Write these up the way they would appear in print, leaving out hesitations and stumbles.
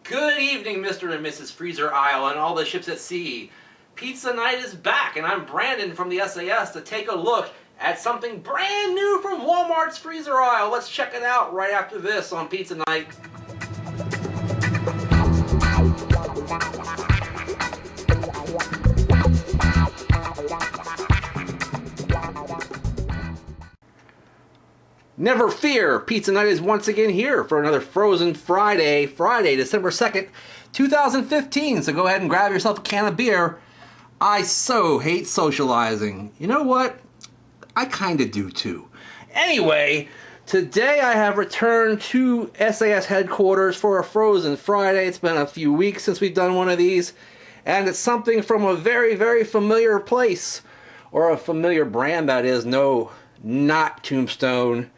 Good evening, Mr. and Mrs. Freezer Isle and all the ships at sea. Pizza Night is back, and I'm Brandon from the SAS to take a look at something brand new from Walmart's Freezer Aisle. Let's check it out right after this on Pizza Night. Never fear, Pizza Night is once again here for another Frozen Friday, December 2nd, 2015. So go ahead and grab yourself a can of beer. I so hate socializing. You know what? I kind of do too. Anyway, today I have returned to SAS headquarters for a Frozen Friday. It's been a few weeks since we've done one of these, and it's something from a very, very familiar place, or a familiar brand, that is. No, not Tombstone.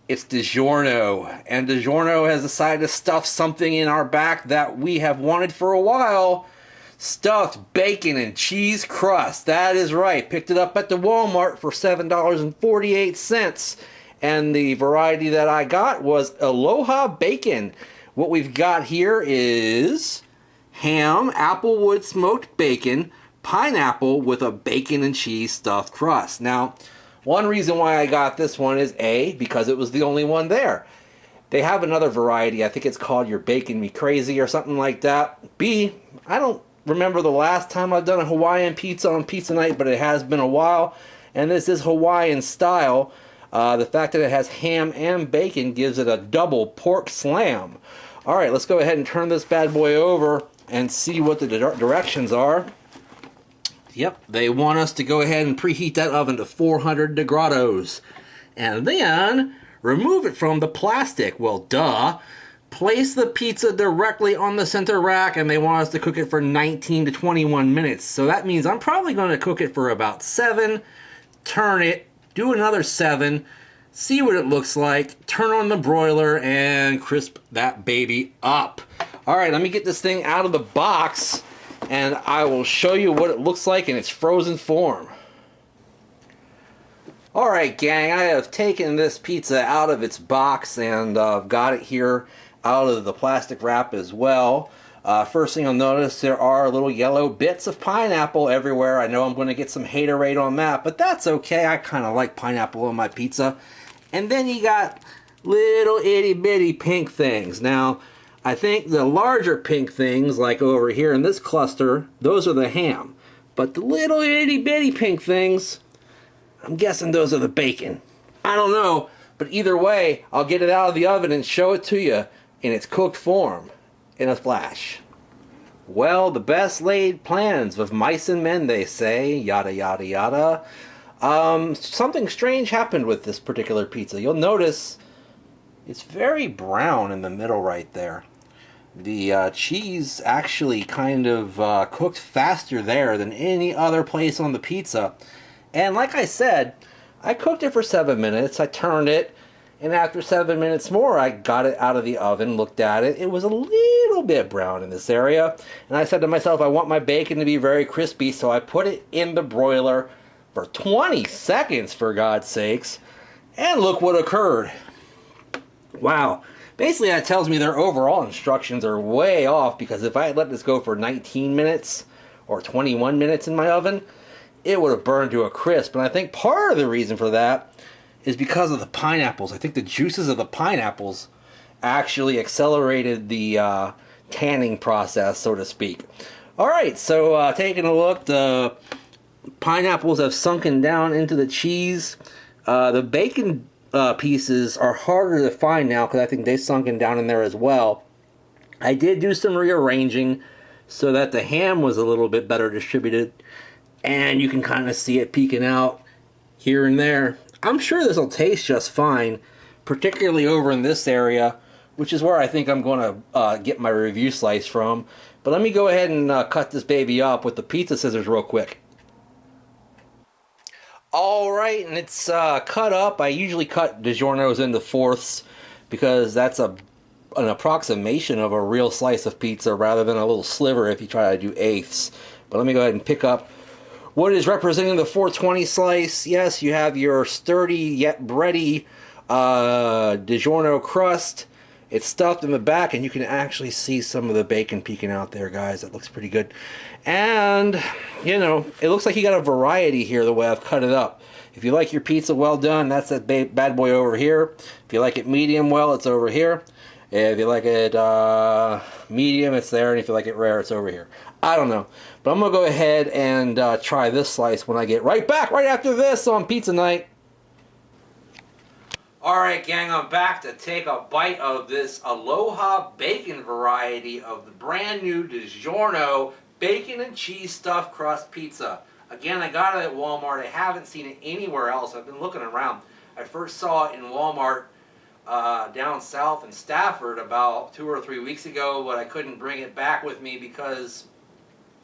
It's Digiorno, and Digiorno has decided to stuff something in our back that we have wanted for a while. Stuffed bacon and cheese crust. That is right. Picked it up at the Walmart for $7.48. And the variety that I got was Aloha Bacon. What we've got here is ham, applewood smoked bacon, pineapple with a bacon and cheese stuffed crust. Now, one reason why I got this one is A, because it was the only one there. They have another variety. I think it's called Your Bacon Me Crazy or something like that. B, I don't remember the last time I've done a Hawaiian pizza on Pizza Night, but it has been a while. And this is Hawaiian style. The fact that it has ham and bacon gives it a double pork slam. Alright, let's go ahead and turn this bad boy over and see what the directions are. Yep, they want us to go ahead and preheat that oven to 400 degrees. And then remove it from the plastic. Well, duh. Place the pizza directly on the center rack, and they want us to cook it for 19 to 21 minutes. So that means I'm probably going to cook it for about 7, turn it, do another 7, see what it looks like, turn on the broiler, and crisp that baby up. Alright, let me get this thing out of the box, and I will show you what it looks like in its frozen form. Alright, gang, I have taken this pizza out of its box, and I've got it here out of the plastic wrap as well. First thing you'll notice, there are little yellow bits of pineapple everywhere. I know I'm going to get some haterade on that, but that's okay. I kind of like pineapple on my pizza. And then you got little itty bitty pink things. Now, I think the larger pink things, like over here in this cluster, those are the ham. But the little itty bitty pink things, I'm guessing those are the bacon. I don't know, but either way, I'll get it out of the oven and show it to you in its cooked form in a flash. Well, the best laid plans of mice and men, they say, yada yada yada. Something strange happened with this particular pizza. You'll notice it's very brown in the middle right there. The cheese actually kind of cooked faster there than any other place on the pizza. And like I said, I cooked it for 7 minutes. I turned it, and after 7 minutes more, I got it out of the oven, looked at it. It was a little bit brown in this area. And I said to myself, I want my bacon to be very crispy, so I put it in the broiler for 20 seconds, for God's sakes. And look what occurred. Wow. Basically, that tells me their overall instructions are way off, because if I had let this go for 19 minutes or 21 minutes in my oven, it would have burned to a crisp. And I think part of the reason for that is because of the pineapples. I think the juices of the pineapples actually accelerated the tanning process, so to speak. Alright, so taking a look, the pineapples have sunken down into the cheese. The bacon pieces are harder to find now, because I think they've sunken down in there as well. I did do some rearranging so that the ham was a little bit better distributed, and you can kind of see it peeking out here and there. I'm sure this will taste just fine, particularly over in this area, which is where I think I'm going to get my review slice from. But let me go ahead and cut this baby up with the pizza scissors real quick. Alright, and it's cut up. I usually cut Digiornos into fourths, because that's an approximation of a real slice of pizza rather than a little sliver if you try to do eighths. But let me go ahead and pick up what is representing the 420 slice. Yes, you have your sturdy yet bready Digiorno crust. It's stuffed in the back, and you can actually see some of the bacon peeking out there, guys. That looks pretty good. And, you know, it looks like you got a variety here the way I've cut it up. If you like your pizza well done, that's that bad boy over here. If you like it medium well, it's over here. If you like it medium, it's there. And if you like it rare, it's over here. I don't know. But I'm going to go ahead and try this slice when I get right back, right after this on Pizza Night. Alright gang, I'm back to take a bite of this Aloha bacon variety of the brand new Digiorno bacon and cheese stuffed crust pizza. Again, I got it at Walmart. I haven't seen it anywhere else. I've been looking around. I first saw it in Walmart down south in Stafford about 2 or 3 weeks ago, but I couldn't bring it back with me because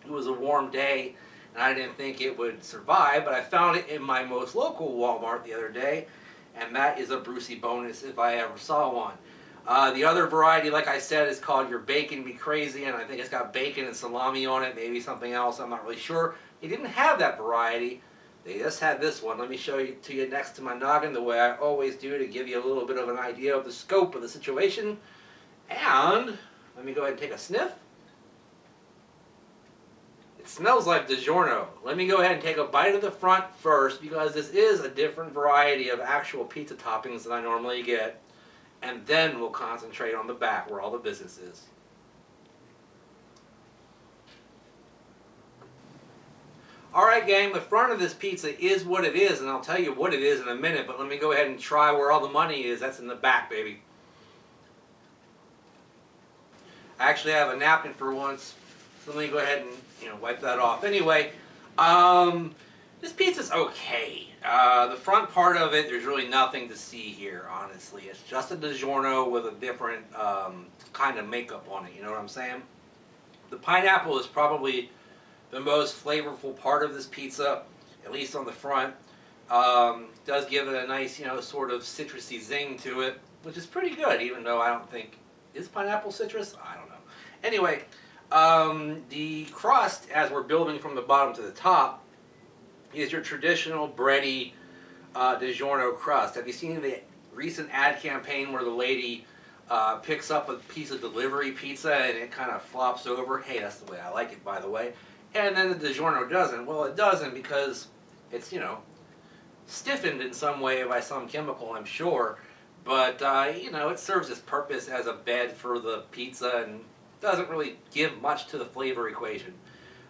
it was a warm day and I didn't think it would survive, but I found it in my most local Walmart the other day, and that is a Brucey bonus if I ever saw one. The other variety, like I said, is called Your Bacon Be Crazy, and I think it's got bacon and salami on it, maybe something else, I'm not really sure. They didn't have that variety. They just had this one. Let me show it to you next to my noggin the way I always do to give you a little bit of an idea of the scope of the situation. And let me go ahead and take a sniff. It smells like Digiorno. Let me go ahead and take a bite of the front first because this is a different variety of actual pizza toppings than I normally get. And then we'll concentrate on the back where all the business is. Alright gang, the front of this pizza is what it is, and I'll tell you what it is in a minute, but let me go ahead and try where all the money is. That's in the back, baby. I actually have a napkin for once, so let me go ahead and wipe that off. Anyway, this pizza's okay. The front part of it, there's really nothing to see here, honestly. It's just a Digiorno with a different kind of makeup on it, you know what I'm saying? The pineapple is probably the most flavorful part of this pizza, at least on the front. Does give it a nice, sort of citrusy zing to it, which is pretty good, even though I don't think, is pineapple citrus? I don't know. Anyway, the crust, as we're building from the bottom to the top, is your traditional bready Digiorno crust. Have you seen the recent ad campaign where the lady picks up a piece of delivery pizza and it kind of flops over? Hey, that's the way I like it, by the way. And then the Digiorno doesn't. Well, it doesn't because it's, stiffened in some way by some chemical, I'm sure. But, it serves its purpose as a bed for the pizza and doesn't really give much to the flavor equation.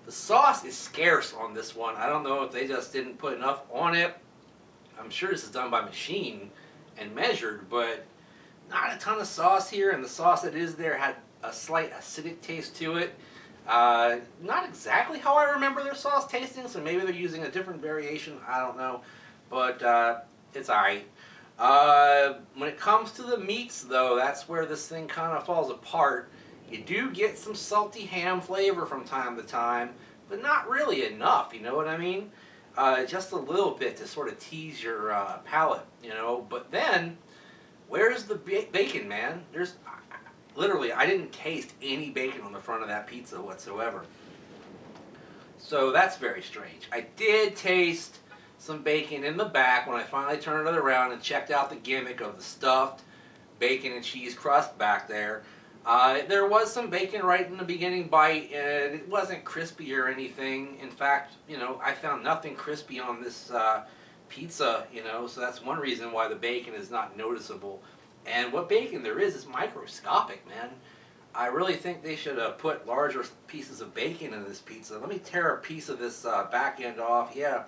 The sauce is scarce on this one. I don't know if they just didn't put enough on it. I'm sure this is done by machine and measured, but not a ton of sauce here, and the sauce that is there had a slight acidic taste to it. Not exactly how I remember their sauce tasting, so maybe they're using a different variation, I don't know, but it's alright. When it comes to the meats, though, that's where this thing kind of falls apart. You do get some salty ham flavor from time to time, but not really enough, you know what I mean? Just a little bit to sort of tease your palate, but then, where's the bacon, man? Literally, I didn't taste any bacon on the front of that pizza whatsoever. So that's very strange. I did taste some bacon in the back when I finally turned it around and checked out the gimmick of the stuffed bacon and cheese crust back there. There was some bacon right in the beginning bite, and it wasn't crispy or anything. In fact, I found nothing crispy on this pizza, so that's one reason why the bacon is not noticeable. And what bacon there is microscopic, man. I really think they should have put larger pieces of bacon in this pizza. Let me tear a piece of this back end off. Yeah,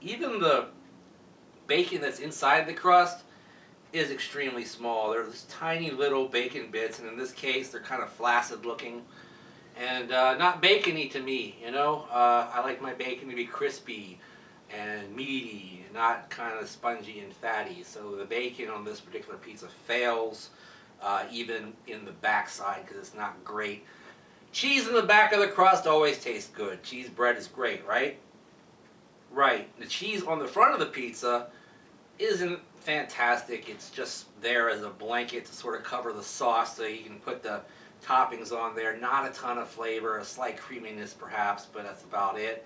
even the bacon that's inside the crust is extremely small. There's tiny little bacon bits, and in this case, they're kind of flaccid looking. And not bacony to me, I like my bacon to be crispy and meaty, not kind of spongy and fatty. So the bacon on this particular pizza fails, even in the backside, because it's not great. Cheese in the back of the crust always tastes good. Cheese bread is great, right? Right. The cheese on the front of the pizza isn't fantastic. It's just there as a blanket to sort of cover the sauce so you can put the toppings on there. Not a ton of flavor, a slight creaminess perhaps, but that's about it.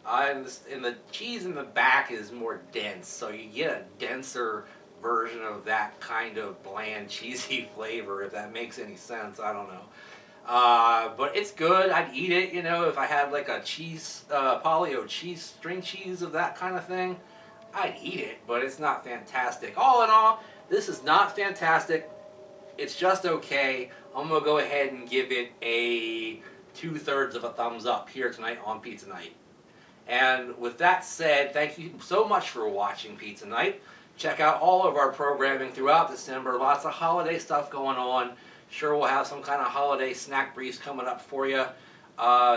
And the cheese in the back is more dense, so you get a denser version of that kind of bland, cheesy flavor, if that makes any sense. I don't know. But it's good. I'd eat it, you know, if I had like a cheese, polio cheese, string cheese of that kind of thing. I'd eat it, but it's not fantastic. All in all, this is not fantastic. It's just okay. I'm going to go ahead and give it a 2/3 of a thumbs up here tonight on Pizza Night. And with that said, thank you so much for watching Pizza Night. Check out all of our programming throughout December. Lots of holiday stuff going on. Sure, we'll have some kind of holiday snack briefs coming up for you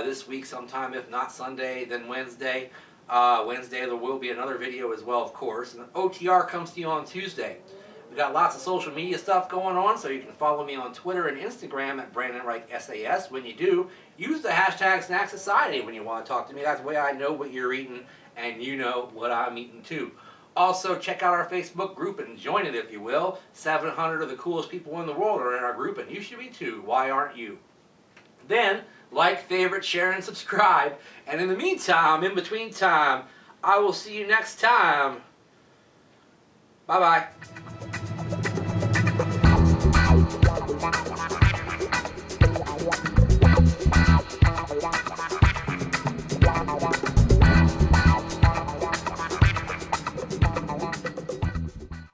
this week sometime. If not Sunday, then Wednesday. Wednesday there will be another video as well, of course. And OTR comes to you on Tuesday. We've got lots of social media stuff going on, so you can follow me on Twitter and Instagram at Brandon Reich SAS. When you do, use the hashtag SnackSociety when you want to talk to me. That's the way I know what you're eating, and you know what I'm eating too. Also, check out our Facebook group and join it, if you will. 700 of the coolest people in the world are in our group, and you should be too. Why aren't you? Then, like, favorite, share, and subscribe. And in the meantime, in between time, I will see you next time. Bye-bye.